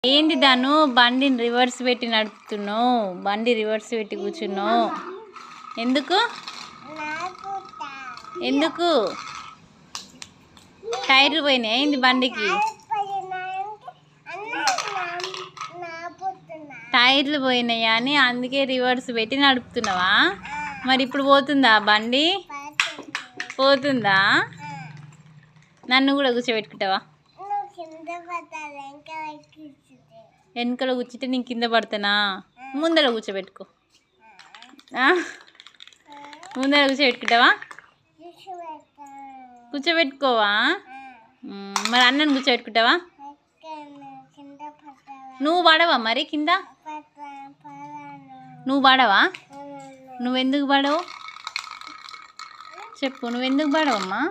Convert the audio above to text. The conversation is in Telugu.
ఏంది దాను బండిని రివర్స్ పెట్టి నడుపుతున్నావు? బండి రివర్స్ పెట్టి కూర్చున్నావు ఎందుకు? ఎందుకు టైర్లు పోయినాయి? ఏంది బండికి టైర్లు పోయినాయి అని అందుకే రివర్స్ పెట్టి నడుపుతున్నావా? మరి ఇప్పుడు పోతుందా బండి? పోతుందా? నన్ను కూడా కూర్చోబెట్టుకుంటావా? వెనకలో కూర్చుంటే నేను కింద పడతానా? ముందర కూర్చోబెట్టుకో. ముందర కూర్చోబెట్టుకుంటావా? కూర్చోబెట్టుకోవా? మరి అన్నను కూర్చోబెట్టుకుంటావా? నువ్వు పడవా మరి కింద? నువ్వు పడవా? నువ్వెందుకు పడవు చెప్పు, నువ్వెందుకు పడవమ్మా?